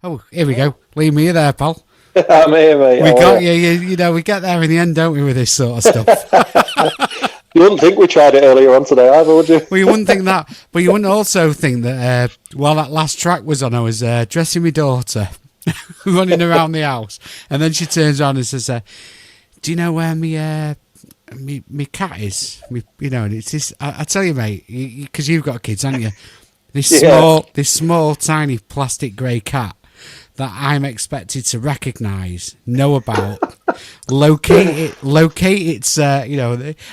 Oh, here we go. Liam, are you there, pal? I'm here, mate. We got you. You know, we get there in the end, don't we, with this sort of stuff? You wouldn't think we tried it earlier on today either, would you? Well, you wouldn't think that, but you wouldn't also think that while that last track was on, I was dressing my daughter, running around the house, and then she turns on and says, "Do you know where me cat is? And it's this. I tell you, mate, because you've got kids, haven't you? This small, tiny plastic grey cat that I'm expected to recognise, know about, locate its. I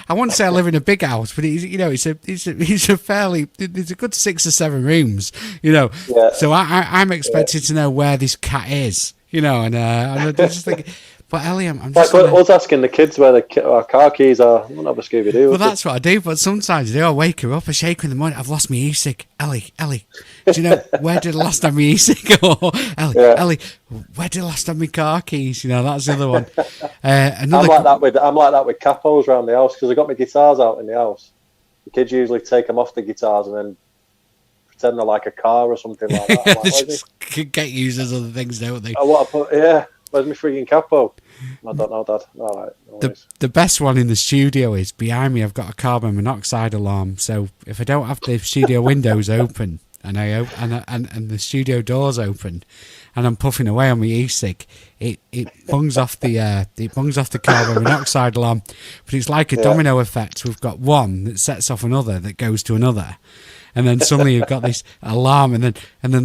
wouldn't say I live in a big house, but it's a fairly. There's a good 6 or 7 rooms, Yeah. So I'm expected to know where this cat is, and I just think. But Ellie, I'm just like us asking the kids where our car keys are. I'm not a Scooby Doo. Well, that's what I do. But sometimes I wake her up, I shake her in the morning. I've lost my e-cig. Ellie, do you know where did the last time my e-cig? Or Ellie, where did the last time my car keys? That's the other one. I'm like that with capos around the house because I got my guitars out in the house. The kids usually take them off the guitars and then pretend they're like a car or something like that. They just get used as other things, don't they? I want to put Where's my freaking capo? I don't know, Dad. All right. No the best one in the studio is behind me. I've got a carbon monoxide alarm. So if I don't have the studio windows open and the studio doors open, and I'm puffing away on my e-cig, it bungs off the carbon monoxide alarm. But it's like a domino effect. We've got one that sets off another that goes to another. And then suddenly you've got this alarm, and then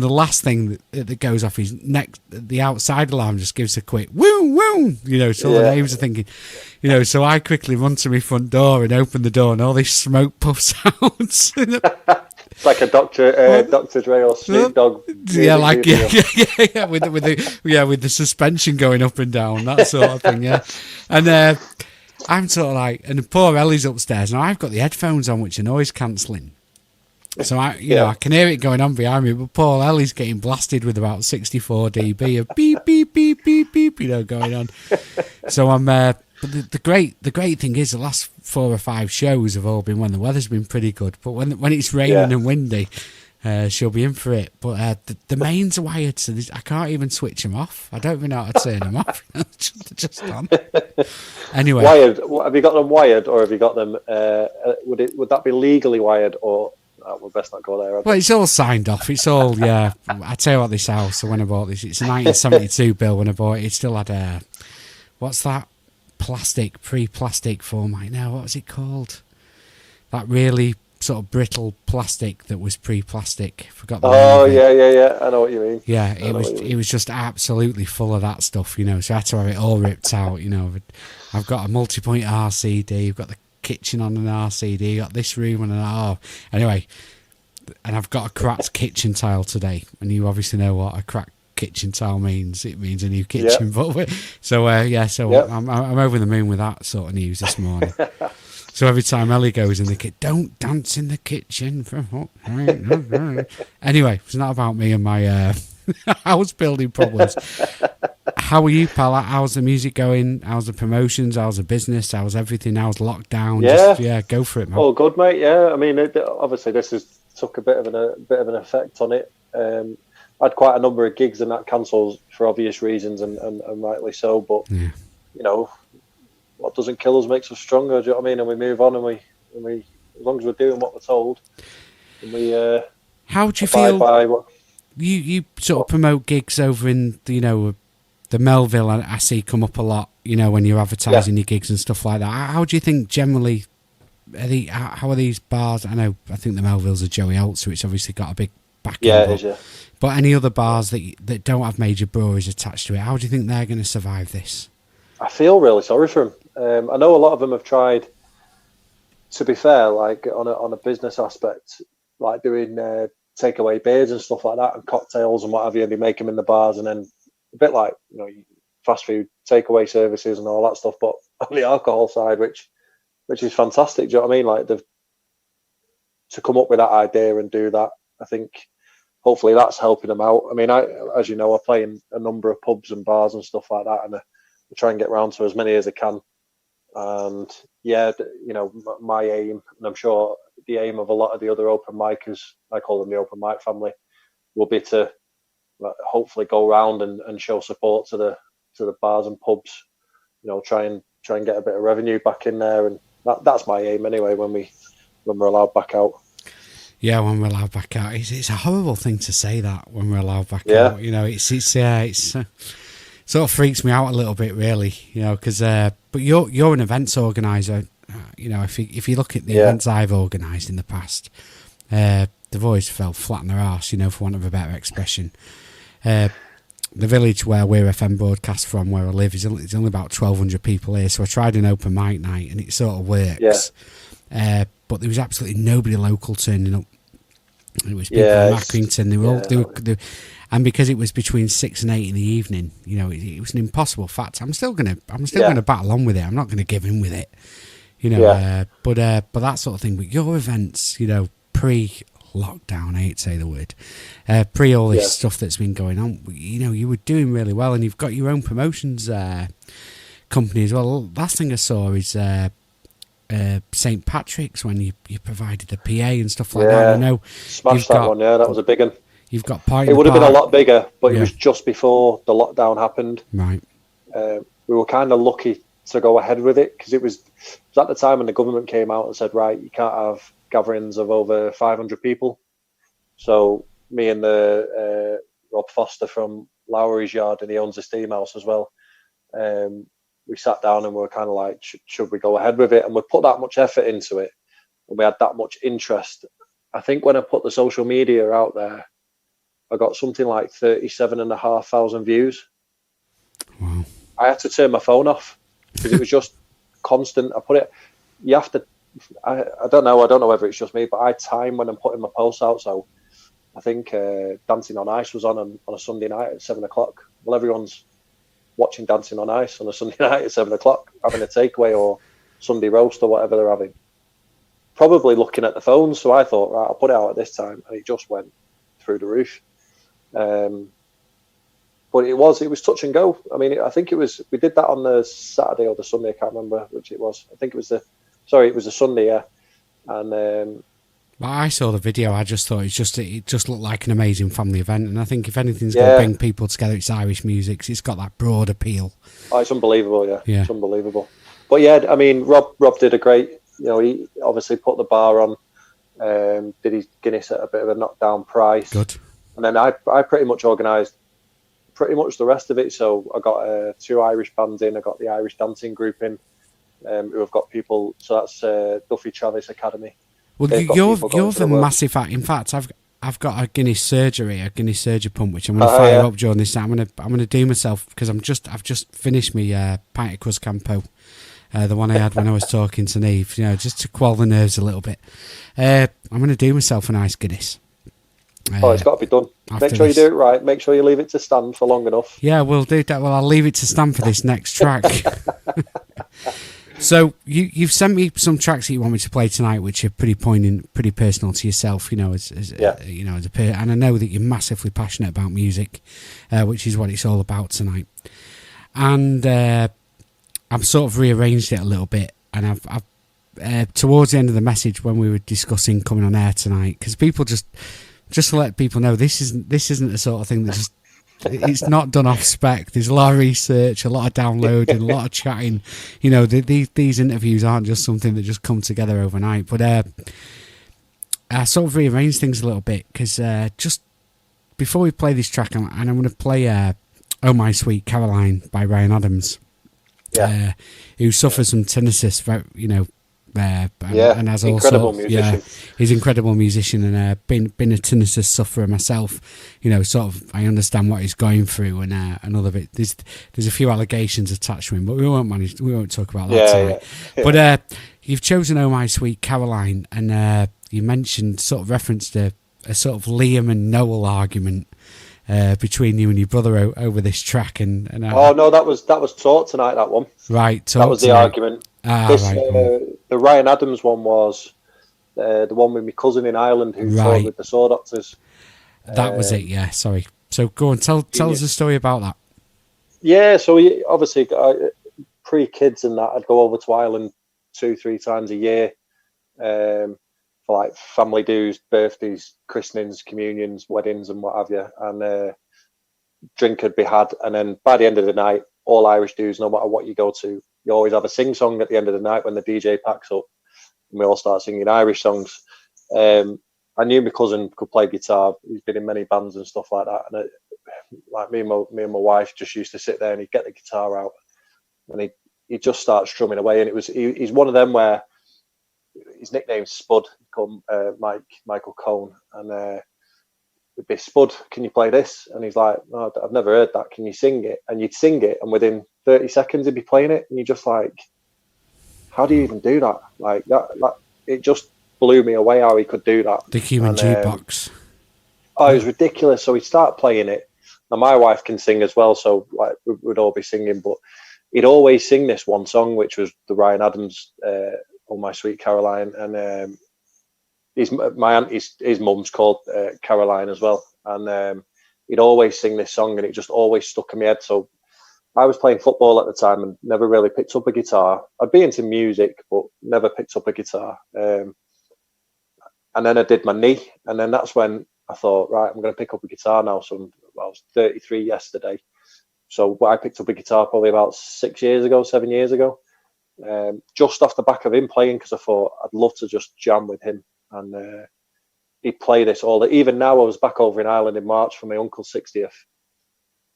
the last thing that goes off is the outside alarm just gives a quick woo woo, so the neighbours are thinking, so I quickly run to my front door and open the door, and all this smoke puffs out. It's like a Dr. Dre or Snoop Dogg. With the suspension going up and down, that sort of thing, And I'm sort of like, and poor Ellie's upstairs, and I've got the headphones on, which are noise cancelling. So I can hear it going on behind me, but poor Ellie's getting blasted with about 64 dB of beep beep beep beep beep, going on. So I'm. But the great thing is the last 4 or 5 shows have all been when the weather's been pretty good. But when it's raining and windy, she'll be in for it. But the mains are wired, so I can't even switch them off. I don't even know how to turn them off. just on. Anyway, wired. Have you got them wired, or have you got them? Would that be legally wired, or? We'll best not go there. Well, it's all signed off. It's all, I tell you what, this house, when I bought this, it's a 1972 bill when I bought it. It still had what's that pre-plastic format now? What was it called? That really sort of brittle plastic that was pre-plastic. Forgot the name. Yeah. I know what you mean. Yeah, it was just absolutely full of that stuff, So I had to have it all ripped out, I've got a multi-point RCD. I've got the kitchen on an RCD, got this room and anyway, and I've got a cracked kitchen tile today, and you obviously know what a cracked kitchen tile means. It means a new kitchen, but I'm over the moon with that sort of news this morning. So every time Ellie goes in the kitchen, don't dance in the kitchen. Anyway, it's not about me and my house building problems. How are you, pal? How's the music going? How's the promotions? How's the business? How's everything? How's lockdown? Go for it, man. Oh, good, mate. Yeah, I mean, obviously this has took a bit of an effect on it. I had quite a number of gigs and that cancelled for obvious reasons, and rightly so. But what doesn't kill us makes us stronger. Do you know what I mean? And we move on, and we as long as we're doing what we're told, and we. How do you feel? You sort of promote gigs over in the Melville, I see come up a lot, when you're advertising your gigs and stuff like that. How do you think generally, how are these bars? I think the Melville's are Joey Holt's, which obviously got a big backing. Yeah, it is, yeah. But any other bars that don't have major breweries attached to it, how do you think they're going to survive this? I feel really sorry for them. I know a lot of them have tried, to be fair, like on a business aspect, like doing takeaway beers and stuff like that and cocktails and what have you, and they make them in the bars, and then a bit like fast food takeaway services and all that stuff, but on the alcohol side, which is fantastic. Do you know what I mean? Like to come up with that idea and do that, I think hopefully that's helping them out. I mean, as you know, I play in a number of pubs and bars and stuff like that, and I try and get round to as many as I can. And my aim, and I'm sure the aim of a lot of the other open micers, I call them the open mic family, will be to hopefully go around and show support to the bars and pubs. Try and get a bit of revenue back in there, and that's my aim anyway. When we're allowed back out. Yeah, when we're allowed back out, it's a horrible thing to say that when we're allowed back out. It's sort of freaks me out a little bit, really. Because but you're an events organizer. If you look at the events I've organised in the past, they've always fell flat on their arse, for want of a better expression. The village where Weir FM broadcast from, where I live, it's only about 1,200 people here. So I tried an open mic night, and it sort of works. Yeah. But there was absolutely nobody local turning up. It was people from Accrington. They were all, and because it was between 6 and 8 in the evening, it was an impossible fact. I'm still gonna battle on with it. I'm not gonna give in with it. But that sort of thing. But your events, pre-lockdown, I hate to say the word, pre all this stuff that's been going on, you were doing really well, and you've got your own promotions company as well. Last thing I saw is St. Patrick's, when you provided the PA and stuff like that. Smashed that one. Yeah, that was a big one. You've got Pint. It would have been a lot bigger, but it was just before the lockdown happened. Right. We were kind of lucky to go ahead with it, because it was at the time when the government came out and said, right, you can't have gatherings of over 500 people. So me and the Rob Foster from Lowry's Yard, and he owns the Steam House as well, we sat down and we were kind of like, should we go ahead with it? And we put that much effort into it, and we had that much interest. I think when I put the social media out there, I got something like 37,500 views. Wow. I had to turn my phone off because it was just constant. You have to, I don't know whether it's just me, but I time when I'm putting my posts out. So I think Dancing on Ice was on a Sunday night at 7:00. Well, everyone's watching Dancing on Ice on a Sunday night at 7:00, having a takeaway or Sunday roast or whatever they're having. Probably looking at the phones. So I thought, right, I'll put it out at this time, and it just went through the roof. But it was touch and go. I mean, I think we did that on the Saturday or the Sunday. I can't remember which it was. I think it was the Sunday, yeah. And well, I saw the video. I just thought it just looked like an amazing family event. And I think if anything's going to bring people together, it's Irish music. It's got that broad appeal. Oh, it's unbelievable, yeah. It's unbelievable. But yeah, I mean, Rob did a great. He obviously put the bar on. Did his Guinness at a bit of a knockdown price. Good. And then I pretty much organised pretty much the rest of it. So I got 2 Irish bands in. I got the Irish dancing group in, who have got people. So that's Duffy Travis Academy. Well, you're the massive. In fact, I've got a Guinness Surger pump, which I'm going to fire up during this time. I'm going to do myself, because I've just finished my pint of Cruzcampo, the one I had when I was talking to Neve. Just to quell the nerves a little bit. I'm going to do myself a nice Guinness. It's got to be done. Make sure you do it right. Make sure you leave it to stand for long enough. Yeah, we'll do that. Well, I'll leave it to stand for this next track. So you've sent me some tracks that you want me to play tonight, which are pretty poignant, pretty personal to yourself. As and I know that you're massively passionate about music, which is what it's all about tonight. And I've sort of rearranged it a little bit, and I've towards the end of the message when we were discussing coming on air tonight, because people just to let people know, this isn't the sort of thing that just it's not done off spec. There's a lot of research, a lot of downloading, a lot of chatting. These interviews aren't just something that just come together overnight. But I sort of rearranged things a little bit, because just before we play this track, and I'm going to play "Oh My Sweet Caroline" by Ryan Adams, who suffers from tinnitus. And has incredible also, musician. He's an incredible musician, and been a tinnitus sufferer myself. Sort of, I understand what he's going through, and other bit. There's a few allegations attached to him, but we won't talk about that tonight. Yeah. But you've chosen "Oh My Sweet Caroline," and you mentioned sort of referenced a sort of Liam and Noel argument between you and your brother over this track, and no, that was taught tonight. That one, right? That was the argument. The Ryan Adams one was the one with my cousin in Ireland who fought with the Saw Doctors. That was it. Yeah, sorry. So go on, tell us a story about that. Yeah, so obviously pre-kids and that, I'd go over to Ireland 2-3 times a year for like family dues, birthdays, christenings, communions, weddings, and what have you. And drink had be had, and then by the end of the night, all Irish dudes, no matter what you go to, you always have a sing song at the end of the night when the DJ packs up, and we all start singing Irish songs. I knew my cousin could play guitar. He's been in many bands and stuff like that. And like me and my wife just used to sit there, and he'd get the guitar out, and he'd just start strumming away. And he's one of them where his nickname's Spud, called Michael Cohn, and it'd be, Spud, can you play this? And he's like, no, I've never heard that. Can you sing it? And you'd sing it, and within 30 seconds he'd be playing it, and you're just like, how do you even do that? Like that it just blew me away how he could do that. The human jukebox. Oh, it was ridiculous. So he'd start playing it. Now my wife can sing as well, so like we'd all be singing, but he'd always sing this one song, which was the Ryan Adams, "Oh My Sweet Caroline," and my auntie's his mum's called Caroline as well, and he'd always sing this song, and it just always stuck in my head. So I was playing football at the time and never really picked up a guitar. I'd be into music, but never picked up a guitar. And then I did my knee, and then that's when I thought, right, I'm going to pick up a guitar now. So I was 33 yesterday. So I picked up a guitar probably about 7 years ago, just off the back of him playing, because I thought I'd love to just jam with him. And he'd play this even now. I was back over in Ireland in March for my uncle's 60th.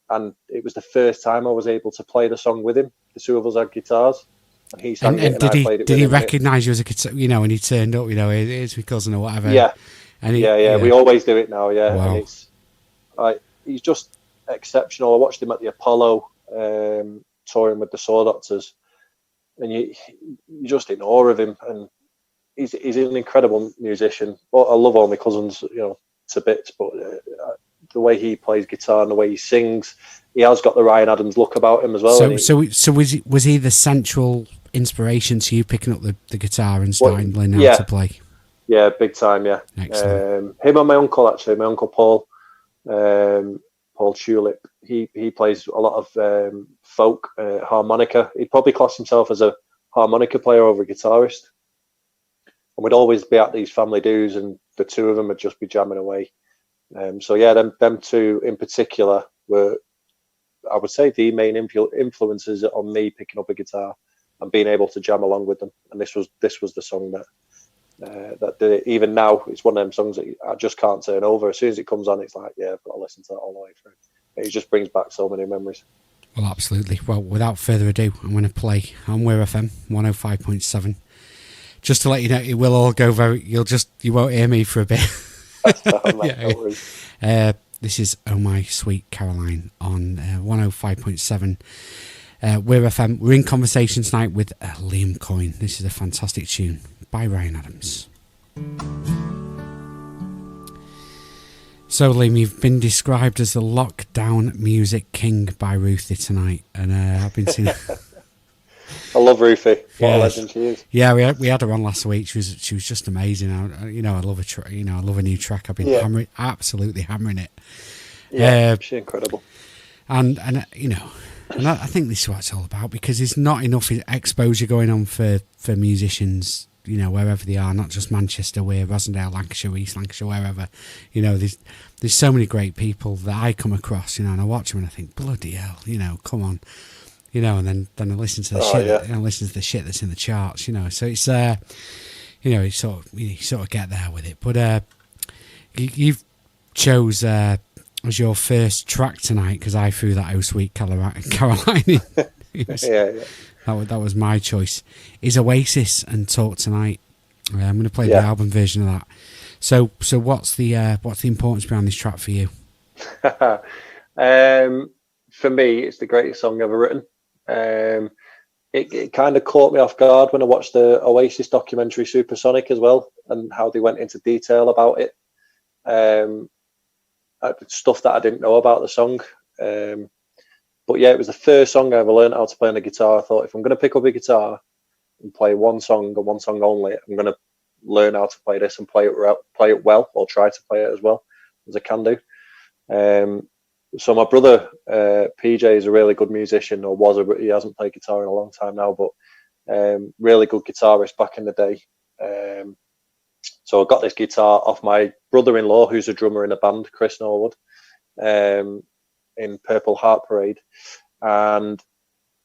And it was the first time I was able to play the song with him. The two of us had guitars. And he sang it, and I played it with him. Did he recognise you as a guitar, when he turned up, it's my cousin or whatever? Yeah. And we always do it now, yeah. Wow. And it's he's just exceptional. I watched him at the Apollo, touring with the Saw Doctors, and you're just in awe of him. And he's an incredible musician. Well, I love all my cousins, to bits, but the way he plays guitar and the way he sings, he has got the Ryan Adams look about him as well. So was he the central inspiration to you picking up the guitar and starting learning how to play? Yeah, big time. Yeah, excellent. Him and my uncle, actually, my uncle Paul, Paul Tulip. He plays a lot of folk harmonica. He'd probably class himself as a harmonica player over a guitarist. And we'd always be at these family dues, and the two of them would just be jamming away. So yeah, them two in particular were, I would say, the main influences on me picking up a guitar and being able to jam along with them. And this was the song that did it. Even now, it's one of them songs that I just can't turn over. As soon as it comes on, it's like, yeah, I've got to listen to that all the way through. It just brings back so many memories. Well, absolutely. Well, without further ado, I'm going to play on Weir FM 105.7. Just to let you know, it will all go you won't hear me for a bit. This is Oh My Sweet Caroline on 105.7 Weir FM. We're in conversation tonight with Liam Coyne. This is a fantastic tune by Ryan Adams. So Liam, you've been described as the lockdown music king by Ruthie tonight, and I've been seeing. I love Ruthie. What a legend she is. Yeah, we had her on last week. She was just amazing. I love I love a new track. I've been absolutely hammering it. Yeah, she's incredible. And I think this is what it's all about, because there's not enough exposure going on for musicians, wherever they are, not just Manchester, Weir, Rosendale, Lancashire, East Lancashire, wherever. There's so many great people that I come across, and I watch them and I think, bloody hell, come on. And then I listen to the shit. Yeah. I listen to the shit that's in the charts. So it's you sort of get there with it. But you've chose as your first track tonight, because I threw that "Oh Sweet Caroline" in. That was my choice. Is Oasis and "Talk Tonight." I'm going to play the album version of that. So what's the importance behind this track for you? For me, it's the greatest song ever written. It kind of caught me off guard when I watched the Oasis documentary Supersonic as well, and how they went into detail about it. Stuff that I didn't know about the song. But yeah, it was the first song I ever learned how to play on the guitar. I thought, if I'm going to pick up a guitar and play one song and one song only, I'm going to learn how to play this and play it well, or try to play it as well as I can do. So my brother, PJ, is a really good musician, he hasn't played guitar in a long time now, but really good guitarist back in the day. So I got this guitar off my brother-in-law, who's a drummer in a band, Chris Norwood. in Purple Heart Parade, and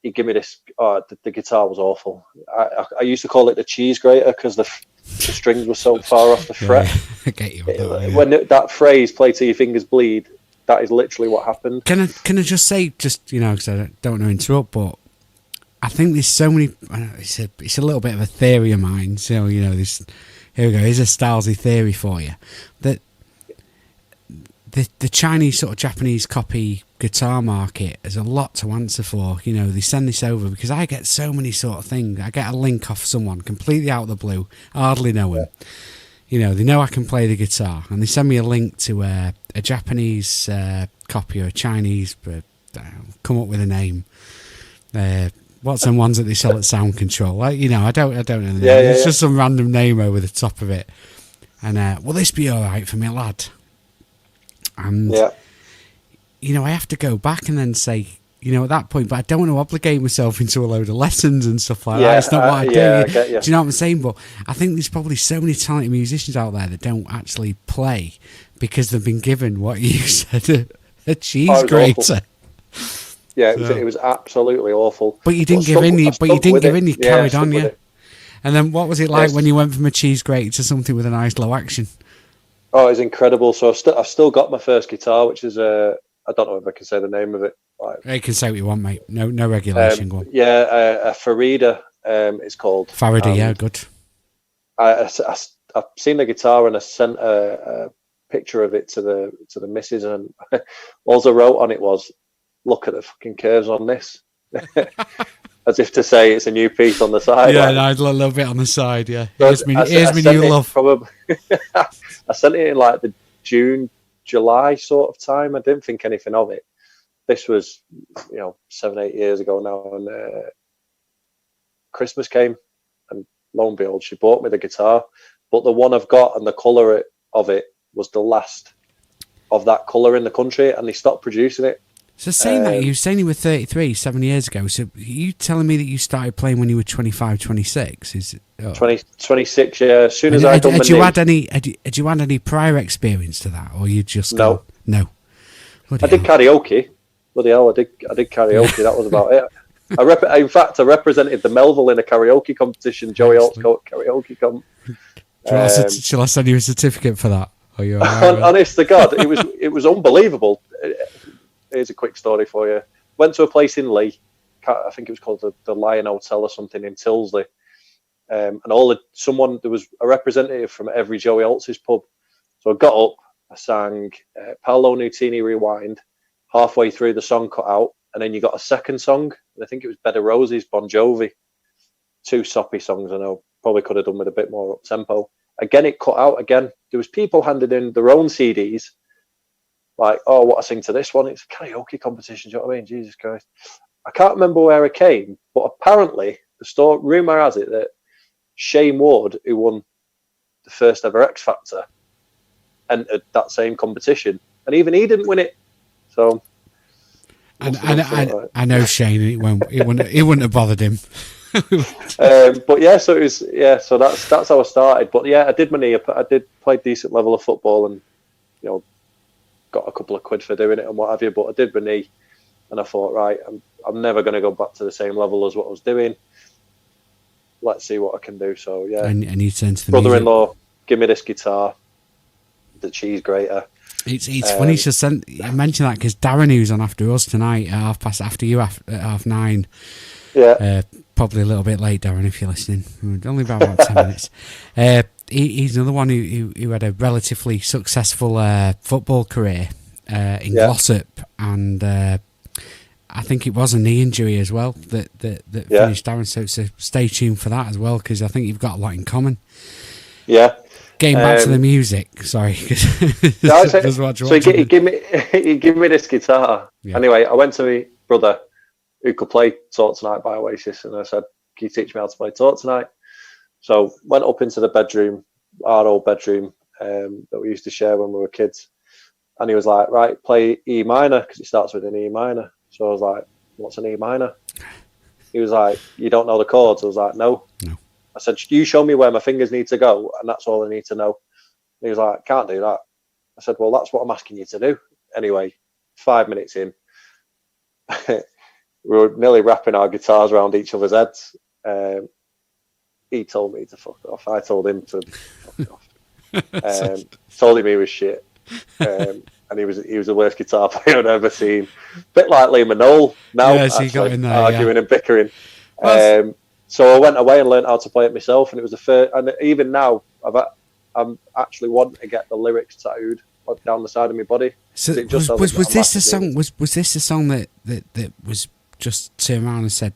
he gave me this. Oh, the guitar was awful. I used to call it the cheese grater because the strings were so far off the fret. Yeah, I get you. When that phrase "play till your fingers bleed," that is literally what happened. Can I just say, because I don't want to interrupt, but I think there's so many. It's a little bit of a theory of mine. So this. Here we go. Here's a Stylesy theory for you. That the Chinese sort of Japanese copy guitar market has a lot to answer for. They send this over because I get so many sort of things. I get a link off someone completely out of the blue, hardly know him. They know I can play the guitar, and they send me a link to a Japanese copy or a Chinese. Come up with a name. What's them ones that they sell at Sound Control? I don't know the name. It's just some random name over the top of it. And will this be all right for me, lad? And I have to go back and then say, at that point, but I don't want to obligate myself into a load of lessons and stuff like that. It's not what I do. I get you. Do you know what I'm saying? But I think there's probably so many talented musicians out there that don't actually play because they've been given what you said, a cheese grater. Awful. Yeah, it was absolutely awful. But you didn't give in. You carried on, yeah. And then what was it like when you went from a cheese grater to something with a nice low action? Oh, it's incredible. So I've still got my first guitar, which is I don't know if I can say the name of it. You can say what you want, mate. No regulation. Go on. Yeah, a Farida. It's called Farida. Yeah, good. I've seen the guitar and I sent a picture of it to the missus, and all I wrote on it was, "Look at the fucking curves on this," as if to say it's a new piece on the side. Yeah, a little bit on the side. Yeah, here's me new love. Probably, I sent it in like the June, July sort of time. I didn't think anything of it. This was, 7-8 years ago now, and Christmas came, and lo and behold, she bought me the guitar. But the one I've got and the colour of it was the last of that colour in the country, and they stopped producing it. So you were saying you were 33 7 years ago. So are you telling me that you started playing when you were 25, 26? Is it 26? Yeah. As soon as I done had you had any prior experience to that, or you just no? Bloody I did karaoke. Bloody hell, I did karaoke. That was about it. In fact, I represented the Melville in a karaoke competition. Joey Alt's karaoke comp. Shall I send you a certificate for that? Honest to God, it was unbelievable. Here's a quick story for you. Went to a place in Leigh. I think it was called the Lion Hotel or something in Tilsley. And there was a representative from every Joey Alts' pub. So I got up, I sang Paolo Nutini Rewind. Halfway through, the song cut out, and then you got a second song. And I think it was Bed of Roses, Bon Jovi. 2 soppy songs, I know. Probably could have done with a bit more up tempo. Again, it cut out again. There was people handing in their own CDs. Like, oh, what I sing to this one? It's a karaoke competition. Do you know what I mean? Jesus Christ. I can't remember where it came, but apparently rumour has it that Shane Ward, who won the first ever X Factor, entered that same competition, and even he didn't win it. So, I know Shane. It wouldn't have bothered him. But yeah, so it was So that's how I started. But yeah, I did my knee. I did play decent level of football, and got a couple of quid for doing it and what have you. But I did my knee, and I thought, right, I'm never going to go back to the same level as what I was doing. Let's see what I can do. So yeah, and you turned to the brother-in-law, give me this guitar, the cheese grater. It's funny you mention that because Darren, who's on after us tonight, after you at 9:30. Yeah. Probably a little bit late, Darren, if you're listening. Only about 10 minutes. He's another one who had a relatively successful football career in Glossop, and I think it was a knee injury as well that finished Darren. So stay tuned for that as well, because I think you've got a lot in common. Yeah. Getting back to the music, sorry. So he gave me this guitar. Yeah. Anyway, I went to my brother who could play Talk Tonight by Oasis, and I said, can you teach me how to play Talk Tonight? So went up into the bedroom, our old bedroom that we used to share when we were kids. And he was like, right, play E minor, because it starts with an E minor. So I was like, what's an E minor? He was like, you don't know the chords? I was like, no. I said, you show me where my fingers need to go, and that's all I need to know. And he was like, can't do that. I said, well, that's what I'm asking you to do. Anyway, 5 minutes in, we were nearly wrapping our guitars around each other's heads. He told me to fuck off. I told him to fuck off. Told him he was shit. And he was the worst guitar player I'd ever seen. Bit like Liam and Noel now, actually, arguing and bickering. So I went away and learned how to play it myself, and it was the first. And even now, I'm actually wanting to get the lyrics tattooed down the side of my body. So was this the song? Was this the song that was just turned around and said,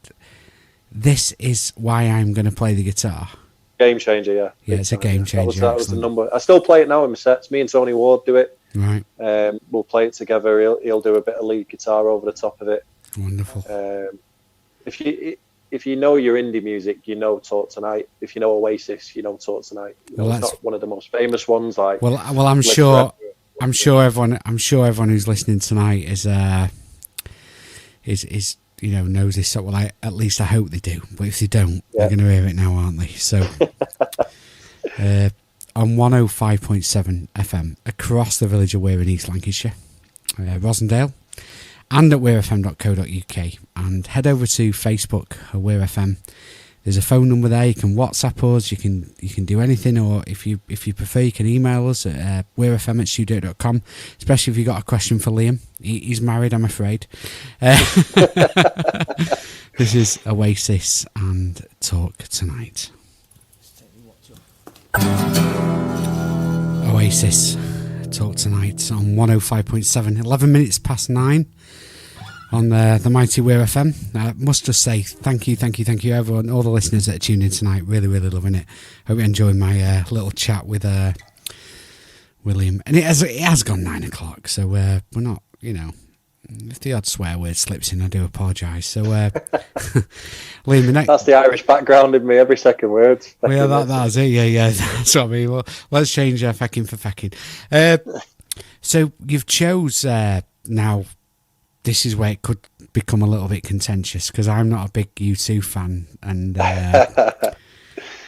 "This is why I'm going to play the guitar"? Game changer, yeah. Yeah, it's a game changer. That was the number. I still play it now in my sets. Me and Tony Ward do it. Right. We'll play it together. He'll do a bit of lead guitar over the top of it. Wonderful. If you know your indie music, you know Talk Tonight. If you know Oasis, you know Talk Tonight. It's not one of the most famous ones. I'm sure everyone who's listening tonight is knows this song. Well, at least I hope they do. But if they don't, they're going to hear it now, aren't they? So on 105.7 FM across the village of Weir in East Lancashire, Rosendale, and at weirfm.co.uk, and head over to Facebook or Weir FM. There's a phone number there. You can WhatsApp us. You can do anything, or if you prefer, you can email us at weirfm@studio.com. Especially if you've got a question for Liam. He's married, I'm afraid. This is Oasis and Talk Tonight. Oasis, Talk Tonight on 105.7, 11 minutes past 9. On the mighty Weir FM. I must just say thank you everyone, all the listeners that are tuned in tonight. Really loving it. Hope you enjoyed my little chat with William. And it has gone 9 o'clock, so we're not, if the odd swear word slips in, I do apologise. So Liam, that's the Irish background in me. Every second word. Well, yeah, that's it. Yeah, that's what I mean. Well, let's change fecking for fecking. So you've chose now. This is where it could become a little bit contentious, because I'm not a big U2 fan, and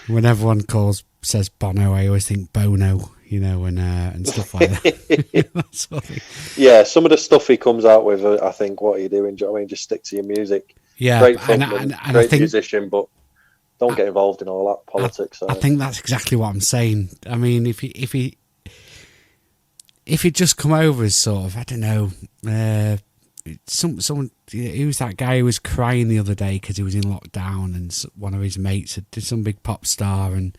when everyone says Bono, I always think Bono, and stuff like that. That sort of thing. Yeah, some of the stuff he comes out with, I think, what are you doing? Do you know what I mean? Just stick to your music. Yeah, great frontman, and great musician, but don't get involved in all that politics. I think that's exactly what I'm saying. I mean, if he just come over as sort of, I don't know. Someone, who's that guy who was crying the other day because he was in lockdown, and one of his mates did some big pop star, and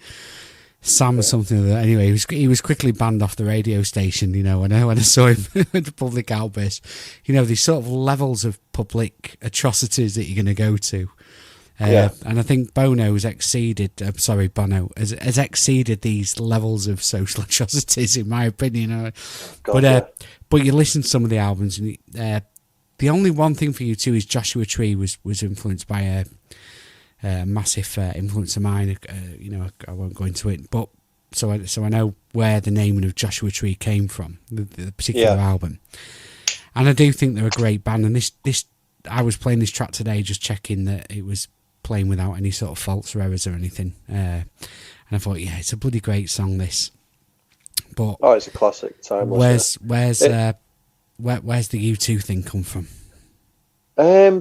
Sam something. Anyway, he was quickly banned off the radio station. When I saw him at the public outburst, these sort of levels of public atrocities that you're going to go to. And I think Bono has exceeded. Bono has exceeded these levels of social atrocities, in my opinion. But you listen to some of the albums, and the only one thing for you too is Joshua Tree was influenced by a massive influence of mine. I won't go into it, but so I know where the naming of Joshua Tree came from, the particular album. And I do think they're a great band. And this I was playing this track today, just checking that it was playing without any sort of faults or errors or anything. And I thought, it's a bloody great song, this. But it's a classic. Timeless. Where's the U2 thing come from?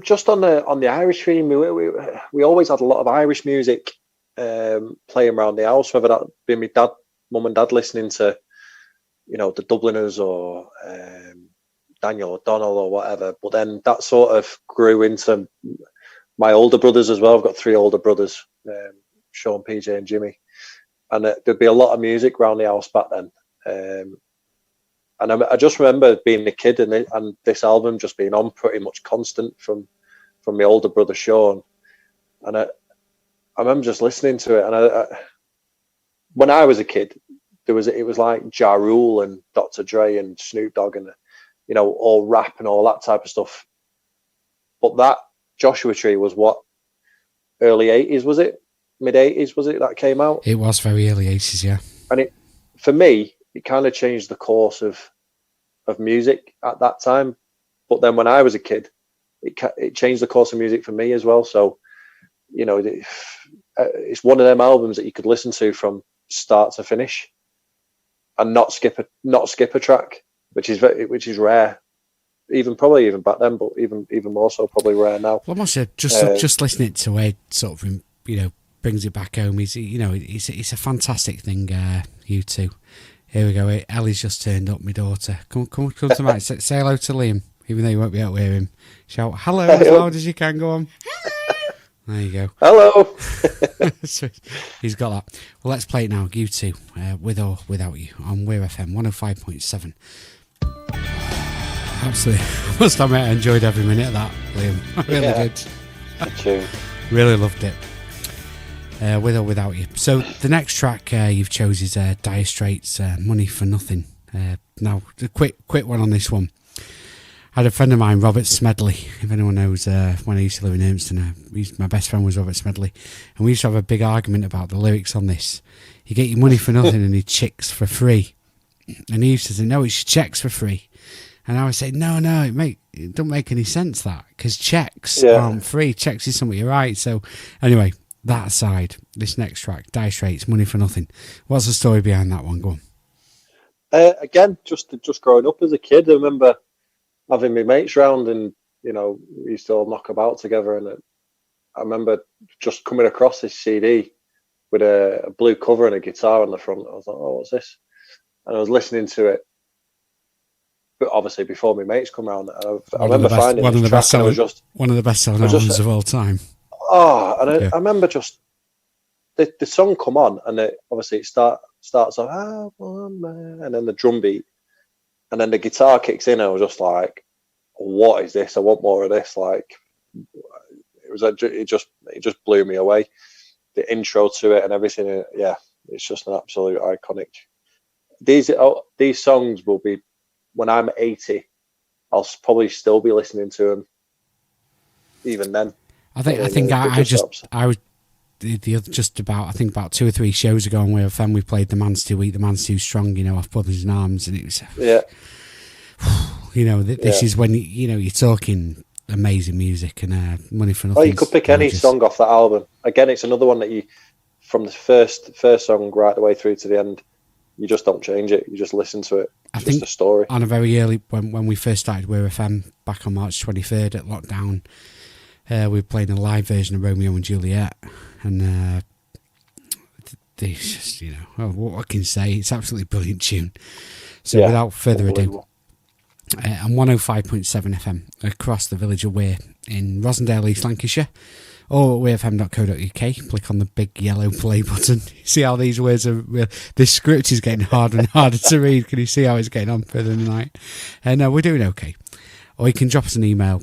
Just on the Irish theme, we always had a lot of Irish music playing around the house, whether that be my mum and dad listening to, the Dubliners or Daniel O'Donnell or whatever. But then that sort of grew into my older brothers as well. I've got 3 older brothers, Sean, PJ and Jimmy. And there'd be a lot of music around the house back then. And I just remember being a kid and this album just being on pretty much constant from my older brother Sean. And I remember just listening to it. And when I was a kid, it was like Ja Rule and Dr. Dre and Snoop Dogg and all rap and all that type of stuff. But that Joshua Tree was what, early 80s, was it? Mid 80s, was it, that came out? It was very early 80s, yeah. And for me, it kind of changed the course of music at that time. But then when I was a kid, it changed the course of music for me as well. So, it's one of them albums that you could listen to from start to finish and not skip a track, which is rare. probably even back then, but even more so probably rare now. Well, I must have just listening to it sort of, brings it back home. It's a fantastic thing. You two. Here we go. Ellie's just turned up. My daughter. Come to Mike. Say hello to Liam, even though you won't be able to hear him. Shout hello as loud as you can. Go on. There you go. Hello. So he's got that. Well, let's play it now. You two, with or without you, on Weir FM 105.7. Absolutely. I must admit, I enjoyed every minute of that, Liam. I really did. Good tune. Really loved it. With or without you. So the next track you've chose is Dire Straits' Money for Nothing. Now, a quick one on this one. I had a friend of mine, Robert Smedley, if anyone knows, when I used to live in Urmston, my best friend was Robert Smedley, and we used to have a big argument about the lyrics on this. You get your money for nothing and your chicks for free. And he used to say, no, it's your checks for free. And I would say, no, it don't make any sense, that, because checks aren't free. Checks is something you write. So anyway, that aside, this next track, Dire Straits, Money for Nothing. What's the story behind that one? Go on. Again, just growing up as a kid, I remember having my mates round, and we used to all knock about together, and I remember just coming across this CD with a blue cover and a guitar on the front. I was like, oh, what's this? And I was listening to it, but obviously before my mates come round, I remember finding this track, and it was just one of the best selling albums of all time. Oh, and I remember just the song come on, and obviously it starts off, and then the drum beat, and then the guitar kicks in, and I was just like, what is this? I want more of this. Like, it just blew me away. The intro to it and everything, it's just an absolute iconic. These songs will be, when I'm 80, I'll probably still be listening to them even then. I think about 2 or 3 shows ago on Weir FM, we played The Man's Too Weak, The Man's Too Strong, off Brothers in Arms, and it was this is when you're talking amazing music and Money for Nothing. Oh, you could pick any song off that album. Again, it's another one that you, from the first song right the way through to the end, you just don't change it. You just listen to it. It's just a story. On a very early, when we first started Weir FM back on March 23rd at lockdown, we were playing a live version of Romeo and Juliet, and it's just, what I can say, it's absolutely brilliant tune. So without further ado, on 105.7 FM across the village of Weir in Rosendale, East Lancashire, or weirfm.co.uk, click on the big yellow play button. See how these words are real. This script is getting harder and harder to read. Can you see how it's getting on further in the night? No, we're doing okay. Or you can drop us an email,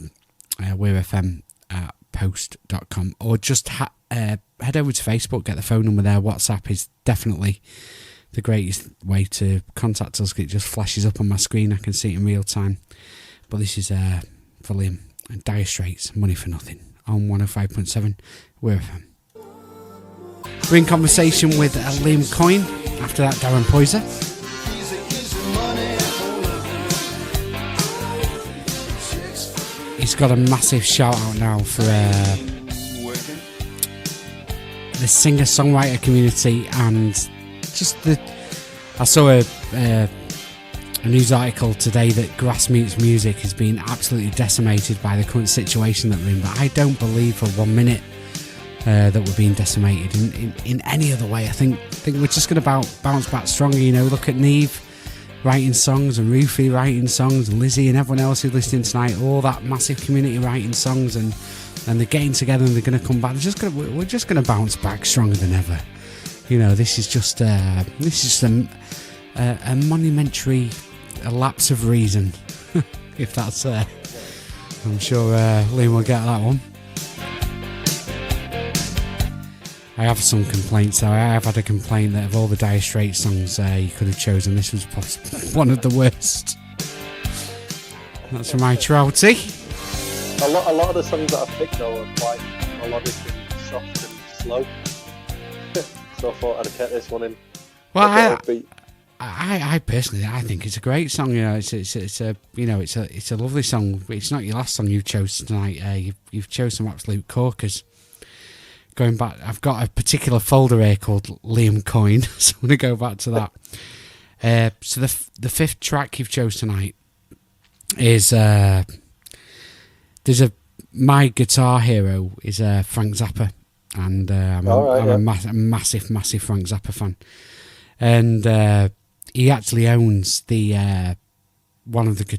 weirfm@post.com, or just head over to Facebook, get the phone number there. WhatsApp is definitely the greatest way to contact us. It just flashes up on my screen. I can see it in real time. But this is for Liam and Dire Straits, Money for Nothing, on 105.7 Weir FM. We're in conversation with Liam Coyne. After that, Darren Poyser. He's got a massive shout out now for the singer-songwriter community, and just I saw a news article today that grassroots music has been absolutely decimated by the current situation that we're in, but I don't believe for 1 minute that we're being decimated in any other way. I think we're just going to bounce back stronger. Look at Neve writing songs, and Rufy writing songs, and Lizzie and everyone else who's listening tonight, all that massive community writing songs, and they're getting together and they're going to come back. We're just going to bounce back stronger than ever. This is just a monumentary lapse of reason. If that's I'm sure Liam will get that one. I have some complaints. I have had a complaint that of all the Dire Straits songs you could have chosen, this was possibly one of the worst. That's from my Trouty. A lot of the songs that I picked though are quite melodic and soft and slow. So I thought I'd get this one in. Well, I personally, I think it's a great song. It's a lovely song. It's not your last song you chose tonight. You've chosen some absolute corkers. Going back, I've got a particular folder here called Liam Coyne, so I'm going to go back to that. So the fifth track you've chose tonight is there's my guitar hero is Frank Zappa, and I'm a massive Frank Zappa fan, and he actually owns the one of the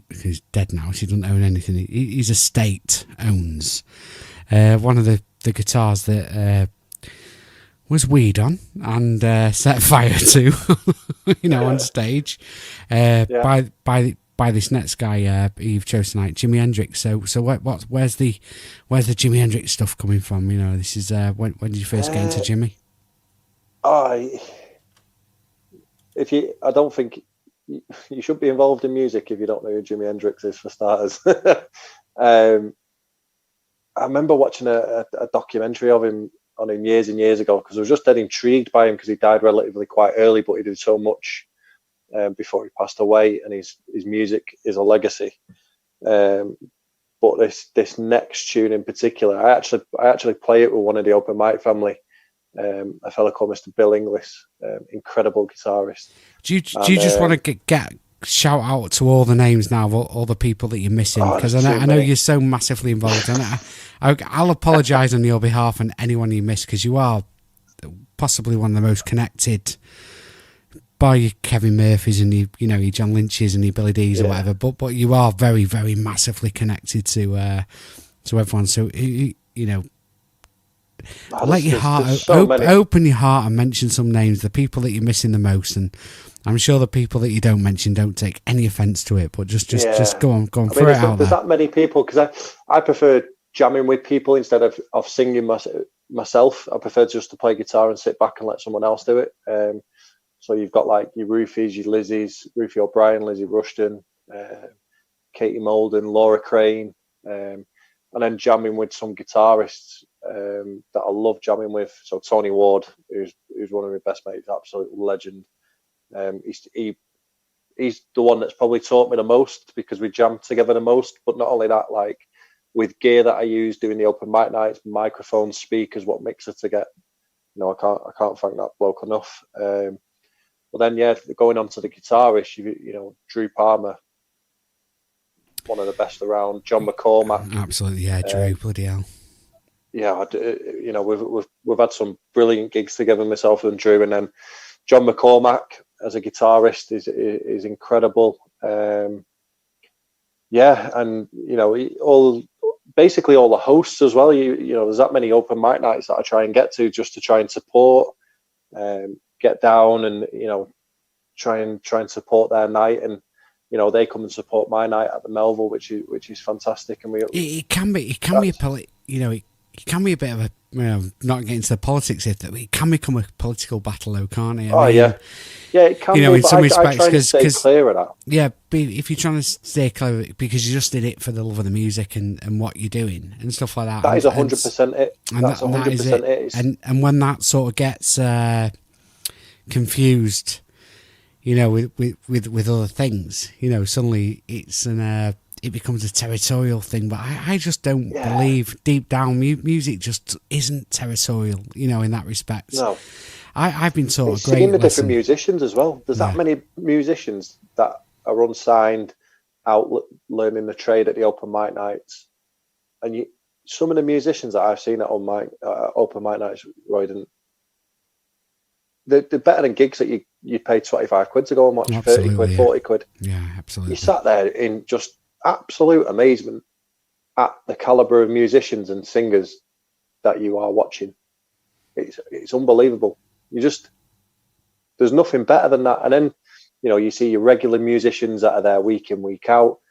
he's dead now, so he doesn't own anything. His estate owns one of the guitars that was weed on and set fire to, on stage by this next guy you've chosen tonight, Jimi Hendrix. So where's the Jimi Hendrix stuff coming from? This is when did you first get into Jimmy? I don't think you should be involved in music if you don't know who Jimi Hendrix is, for starters. I remember watching a documentary of him on him years and years ago, because I was just dead intrigued by him, because he died relatively quite early, but he did so much before he passed away, and his music is a legacy. But this next tune in particular, I actually play it with one of the open mic family, a fella called Mr. Bill Inglis, incredidible guitarist. Do you just want to get shout out to all the names now of all the people that you're missing, because I know you're so massively involved, and I'll apologise on your behalf and anyone you miss, because you are possibly one of the most connected, by your Kevin Murphys and your John Lynch's and your Billy D's or whatever, but you are very, very massively connected to everyone. So let your heart open your heart and mention some names, the people that you're missing the most, and I'm sure the people that you don't mention don't take any offence to it, but just go on, throw it out there. There's that many people, because I prefer jamming with people instead of singing myself. I prefer just to play guitar and sit back and let someone else do it. So you've got like your Roofies, your Lizzies, Ruthie O'Brien, Lizzie Rushton, Katie Molden, Laura Crane, and then jamming with some guitarists that I love jamming with. So Tony Ward, who's one of my best mates, absolute legend. He's the one that's probably taught me the most, because we jam together the most. But not only that, like with gear that I use doing the open mic nights, microphones, speakers, what mixer to get. I can't thank that bloke enough. But then, going on to the guitarist, Drew Palmer, one of the best around. John McCormack, absolutely, Drew, bloody hell. Yeah, we've had some brilliant gigs together, myself and Drew, and then John McCormack as a guitarist is incredible. And basically all the hosts as well. There's that many open mic nights that I try and get to, just to try and support. Get down and try and support their night, and they come and support my night at the Melville, which is fantastic. And it can be a bit of a not getting into the politics, it can become a political battle, though, can't it? It can be. In some respects, because clear of that. Yeah, if you're trying to stay clear, because you just did it for the love of the music and what you're doing and stuff like that. That is 100% it. That's 100% it. And when that sort of gets confused, with other things, suddenly it becomes a territorial thing. But I just don't believe deep down music just isn't territorial, in that respect. No, I've been taught it's a great seeing the lesson. Different musicians as well. There's that many musicians that are unsigned, out learning the trade at the open mic nights, and some of the musicians that I've seen at open mic nights, Roydan, they're better than gigs that you pay 25 quid to go and watch, absolutely, 30 quid, 40 quid. Yeah, absolutely. You sat there in just absolute amazement at the caliber of musicians and singers that you are watching. It's unbelievable. There's nothing better than that. And then, you see your regular musicians that are there week in, week out,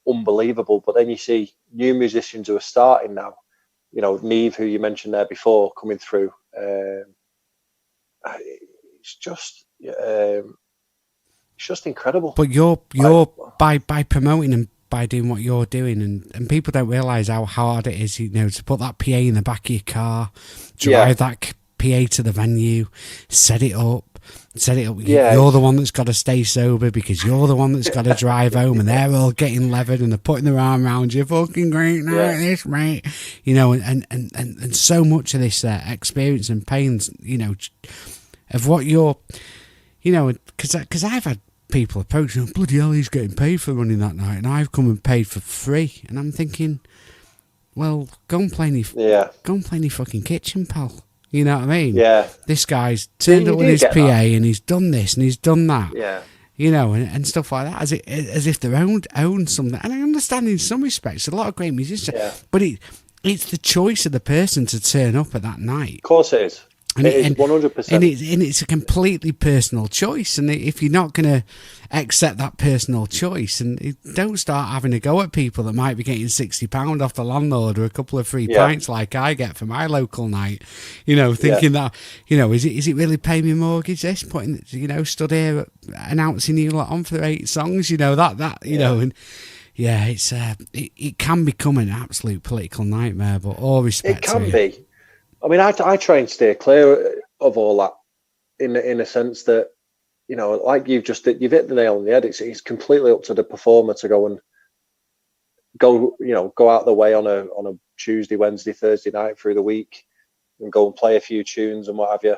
unbelievable. But then you see new musicians who are starting now, Neve, who you mentioned there before, coming through. It's just incredible. But you're by promoting and by doing what you're doing, and people don't realise how hard it is, to put that PA in the back of your car, drive that PA to the venue, set it up. You're the one that's got to stay sober, because you're the one that's got to drive home, and they're all getting levered and they're putting their arm around you. Fucking great night, this mate. And so much of this experience and pains, of what you're, because I've had people approach him, bloody hell, he's getting paid for running that night, and I've come and paid for free. And I'm thinking, well, go and play in your fucking kitchen, pal. You know what I mean? Yeah. This guy's turned up with his PA and he's done this and he's done that. Yeah. You know, and stuff like that, as if they're own something. And I understand in some respects, a lot of great musicians, but it's the choice of the person to turn up at that night. Of course it is. And it is 100%. And it's a completely personal choice. And if you're not going to accept that personal choice, and don't start having a go at people that might be getting £60 off the landlord or a couple of free pints like I get for my local night, you know, thinking that, you know, is it really paying me mortgage? This putting, you know, stood here announcing you lot on for 8 songs, you know, that you know, and yeah, it's it can become an absolute political nightmare. But all respect, it can be. I mean, I try and stay clear of all that in a sense that, you know, like you've hit the nail on the head. It's completely up to the performer to go out the way on a Tuesday, Wednesday, Thursday night through the week and go and play a few tunes and what have you.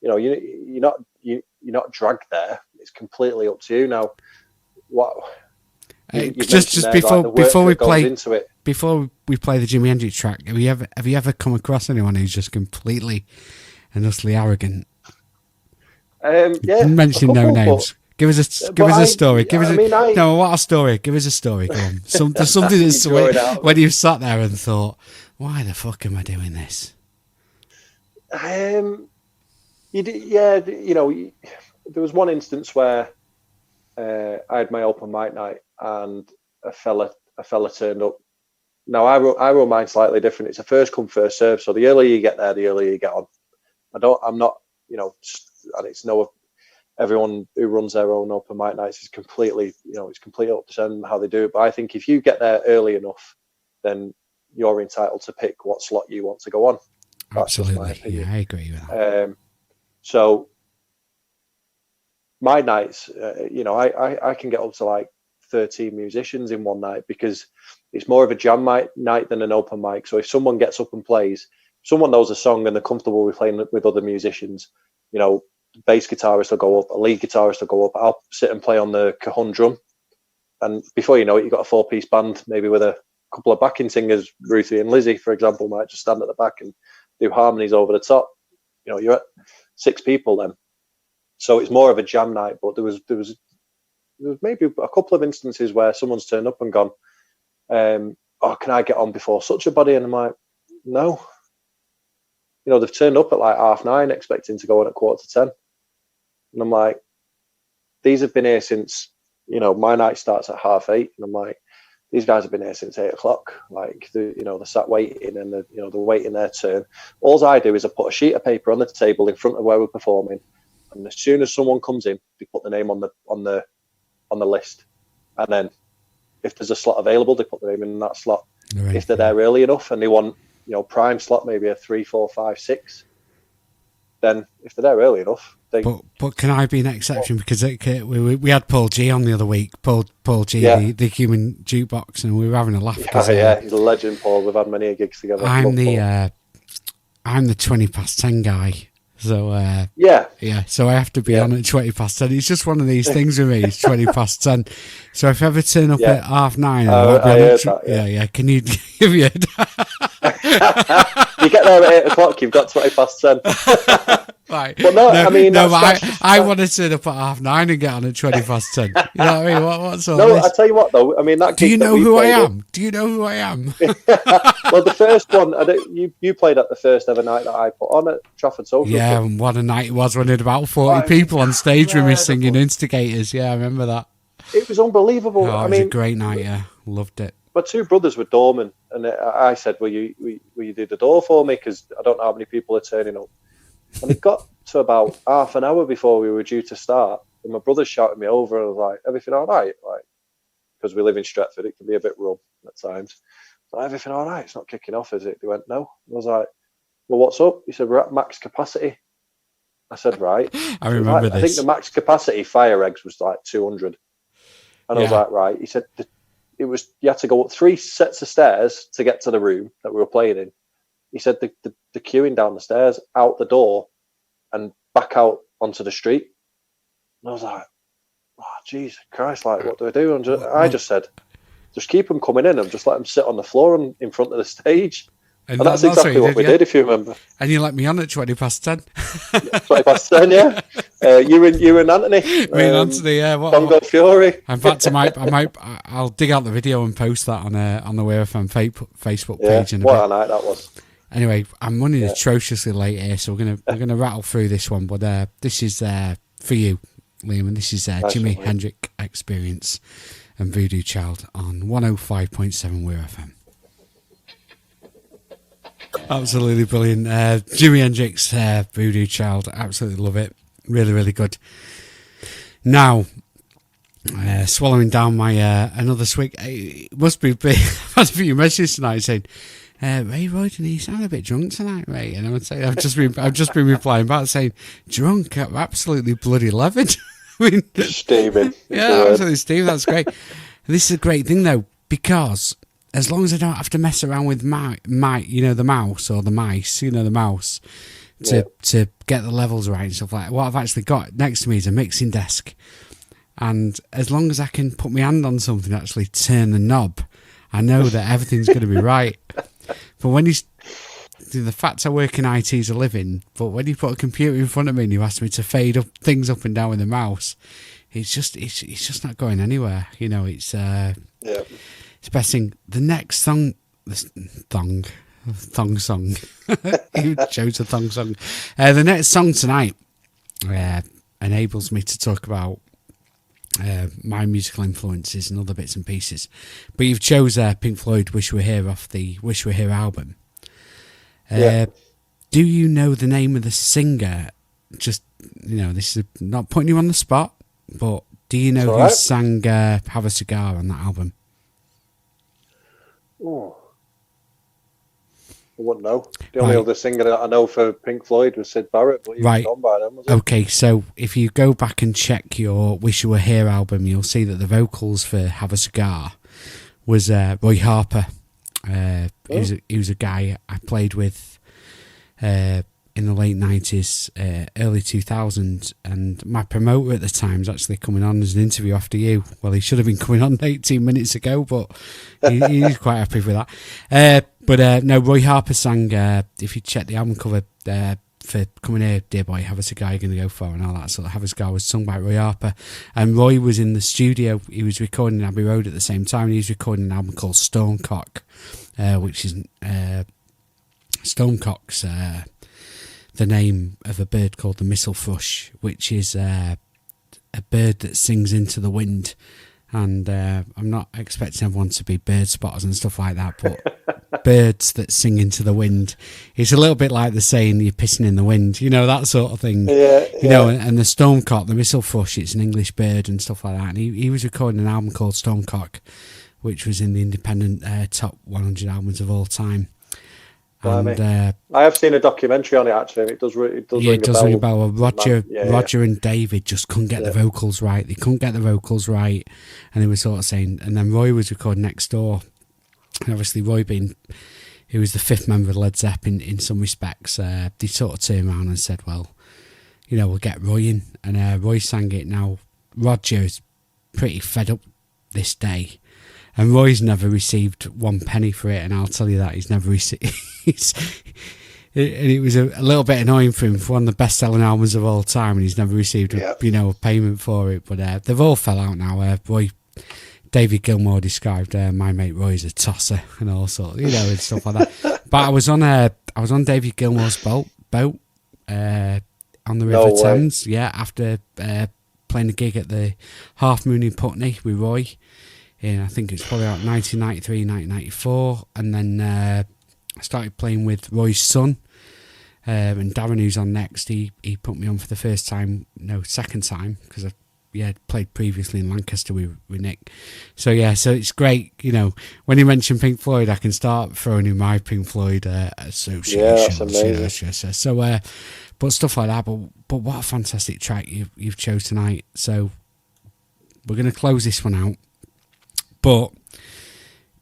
You know, you're not dragged there. It's completely up to you. Now, what? Just before we play into it. Before we play the Jimi Hendrix track, have you ever come across anyone who's just completely and utterly arrogant? Mention no names. Give us a story. What a story. Give us a story. Go on. Something that's when you've sat there and thought, why the fuck am I doing this? You know, there was one instance where I had my open mic night and a fella turned up. Now I run mine slightly different. It's a first come first serve. So the earlier you get there, the earlier you get on. I'm not, you know, and it's everyone who runs their own open mic nights is completely, you know, it's completely up to them how they do it. But I think if you get there early enough, then you're entitled to pick what slot you want to go on. That's absolutely, yeah, I agree with that. So my nights, you know, I can get up to like 13 musicians in one night because it's more of a jam night than an open mic. So if someone gets up and plays, someone knows a song and they're comfortable with playing with other musicians, you know, bass guitarist will go up, a lead guitarist will go up, I'll sit and play on the cajon drum. And before you know it, you've got a 4-piece band, maybe with a couple of backing singers. Ruthie and Lizzie, for example, might just stand at the back and do harmonies over the top. You know, you're at 6 people then. So it's more of a jam night, but there was maybe a couple of instances where someone's turned up and gone, oh, can I get on before such a body? And I'm like, no. You know, they've turned up at like 9:30 expecting to go on at 9:45. And I'm like, these have been here since, you know, my night starts at 8:30. And I'm like, these guys have been here since 8:00. Like, they're sat waiting and they're waiting their turn. All I do is I put a sheet of paper on the table in front of where we're performing. And as soon as someone comes in, they put the name on the list. And then if there's a slot available, they put the name in that slot. Right. If they're there early enough and they want, you know, prime slot, maybe a 3, 4, 5, 6, then if they're there early enough, they. But can I be an exception? Because we had Paul G on the other week. Paul G, the human jukebox, and we were having a laugh. Yeah, he's a legend, Paul. We've had many gigs together. I'm the 10 guy. So so I have to be on at 10. It's just one of these things with me. It's 10. So if I ever turn up at 9:30, can you give me a? You get there at 8:00, you've got 10. Right. Well, I mean, I want to turn up at 9:30 and get on at 10. You know what I mean? What's all this? I tell you what, though. I mean, that. Do you know who I am? Do you know who I am? Well, the first one, you played at the first ever night that I put on at Trafford Social. Yeah, and what a night it was when we had about 40 people on stage with me singing Instigators. Yeah, I remember that. It was unbelievable. It was a great night. Yeah, loved it. My 2 brothers were doormen, and I said, "Will you do the door for me? Because I don't know how many people are turning up." And it got to about half an hour before we were due to start, and my brother shouted me over, and I was like, "Everything all right?" Like, because we live in Stretford, it can be a bit rough at times. Like, everything all right? It's not kicking off, is it? They went, no. I was like, well, what's up? He said, we're at max capacity. I said, right. I remember this. I think the max capacity fire eggs was like 200. And I was like, right. He said, you had to go up 3 sets of stairs to get to the room that we were playing in. He said the queuing down the stairs, out the door, and back out onto the street. And I was like, oh, Jesus Christ, like, what do I do? And I just said, just keep them coming in and just let them sit on the floor and in front of the stage. And that's exactly what we did, if you remember. And you let me on at 10:20. 10:20, yeah. You and Anthony. Me and Anthony, yeah. Congo Fury. In fact, I'll dig out the video and post that on the Weir FM Facebook page. What a night that was. Anyway, I'm running atrociously late here, so we're gonna rattle through this one. But this is for you, Liam, and this is Jimi Hendrix Experience and Voodoo Child on 105.7 Weir FM. Absolutely brilliant. Jimi Hendrix, Voodoo Child. Absolutely love it. Really, really good. Now, swallowing down my another swig. It must be big. I've had a few messages tonight saying, Ray Roydan, you sound a bit drunk tonight, Ray. And I would say I've just been replying back saying, drunk, I'm absolutely bloody livid. I mean, steaming. Yeah, absolutely steaming. That's great. This is a great thing though, because as long as I don't have to mess around with the mouse or the mice, the mouse, to get the levels right and stuff like that. What I've actually got next to me is a mixing desk. And as long as I can put my hand on something and actually turn the knob, I know that everything's going to be right. But when the fact I work in IT is a living, but when you put a computer in front of me and you ask me to fade up things up and down with the mouse, it's just not going anywhere. It's it's best thing. The next song, thong song. You chose a thong song. The next song tonight enables me to talk about my musical influences and other bits and pieces. But you've chose Pink Floyd Wish We Were Here off the Wish We Were Here album. Do you know the name of the singer? Just, this is not putting you on the spot, but do you know who sang Have a Cigar on that album? Oh, I wouldn't know. The only other singer that I know for Pink Floyd was Syd Barrett, but he was gone by then, was he? Okay, so if you go back and check your Wish You Were Here album, you'll see that the vocals for Have a Cigar was Roy Harper. He was a guy I played with in the late 90s, early 2000s, and my promoter at the time was actually coming on as an interview after you. Well, he should have been coming on 18 minutes ago, but he's quite happy with that. But no, Roy Harper sang, if you check the album cover for Coming Here, Dear Boy, Have a Cigar You're Gonna Go For, and all that sort of Have a Cigar was sung by Roy Harper. And Roy was in the studio, he was recording Abbey Road at the same time, and he was recording an album called Stormcock, which is Stormcock's the name of a bird called the missel thrush, which is a bird that sings into the wind. And I'm not expecting everyone to be bird spotters and stuff like that, but birds that sing into the wind, it's a little bit like the saying you're pissing in the wind, that sort of thing. And the stormcock, the missel thrush, it's an English bird and stuff like that. And he was recording an album called Stormcock, which was in the independent top 100 albums of all time. And I have seen a documentary on it actually. And it does ring a bell. Roger and David just couldn't get the vocals right. They couldn't get the vocals right, and they were sort of saying. And then Roy was recording next door, and obviously Roy who was the fifth member of Led Zeppelin in some respects, they sort of turned around and said, "Well, we'll get Roy in," and Roy sang it. Now Roger is pretty fed up this day. And Roy's never received one penny for it, and I'll tell you that he's never received. It was a little bit annoying for him for one of the best-selling albums of all time, and he's never received a payment for it. But they've all fell out now. David Gilmour described my mate Roy as a tosser and all sorts, and stuff like that. But I was on David Gilmour's boat on the River Thames, after playing a gig at the Half Moon in Putney with Roy. I think it's probably about 1993, 1994. And then I started playing with Roy's son. And Darren, who's on next, he put me on for the second time, because I played previously in Lancaster with Nick. So it's great. When you mention Pink Floyd, I can start throwing in my Pink Floyd associations. Yeah, that's amazing. So, but stuff like that. But what a fantastic track you've chose tonight. So we're going to close this one out. But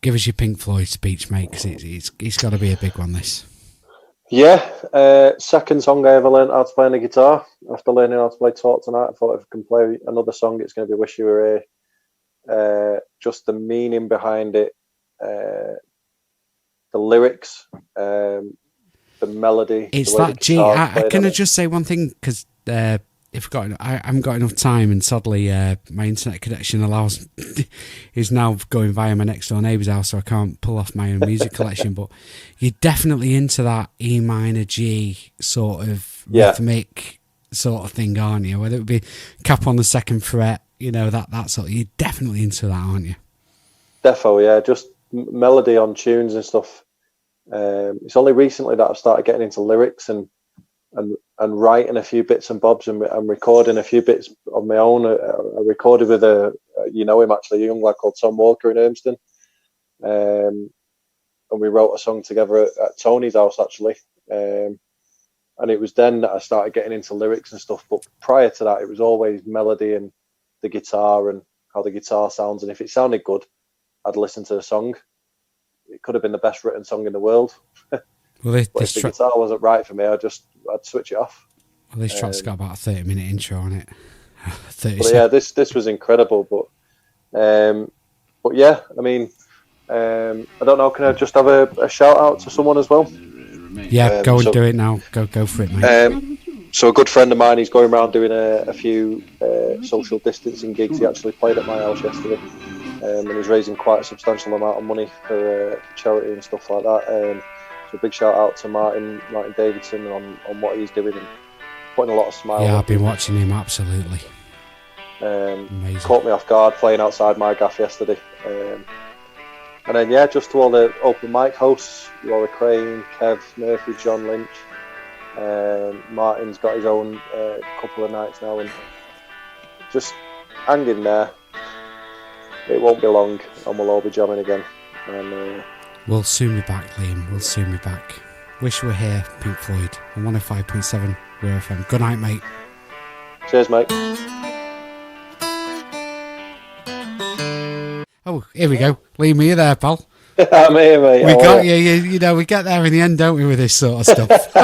give us your Pink Floyd speech, mate, because it's got to be a big one, this. Yeah, second song I ever learned how to play on the guitar. After learning how to play Talk Tonight, I thought if I can play another song, it's going to be Wish You Were Here. Just the meaning behind it, the lyrics, the melody. It's the way that G. Can I it. just say one thing? Because I haven't got enough time, and sadly, my internet connection is now going via my next door neighbour's house, so I can't pull off my own music collection. But you're definitely into that E minor G sort of rhythmic sort of thing, aren't you? Whether it be cap on the second fret, that sort of. You're definitely into that, aren't you? Defo, yeah. Just melody on tunes and stuff. It's only recently that I've started getting into lyrics and writing a few bits and bobs and recording a few bits of my own. I recorded with him actually, a young lad called Tom Walker in Urmston. And we wrote a song together at Tony's house actually. And it was then that I started getting into lyrics and stuff. But prior to that, it was always melody and the guitar and how the guitar sounds. And if it sounded good, I'd listen to the song. It could have been the best written song in the world. Well, if the guitar wasn't right for me, I'd switch it off. Well, this track's got about a 30-minute intro on it. This was incredible. But yeah, I mean, I don't know. Can I just have a shout out to someone as well? Yeah, go and do it now. Go for it, mate. So a good friend of mine, he's going around doing a few social distancing gigs. He actually played at my house yesterday, and he's raising quite a substantial amount of money for charity and stuff like that. So a big shout out to Martin Davidson on what he's doing and putting a lot of smile. Yeah, I've been watching him, absolutely. Amazing. Caught me off guard playing outside my gaff yesterday. And then, just to all the open mic hosts, Laura Crane, Kev Murphy, John Lynch. Martin's got his own couple of nights now, and just hang in there. It won't be long, and we'll all be jamming again. And we'll soon be back, Liam. We'll soon be back. Wish We Were Here, Pink Floyd, on 105.7 Weir FM. Good night, mate. Cheers, mate. Oh, here we go. Liam, are you there, pal? I'm here, mate. We got you. We get there in the end, don't we, with this sort of stuff?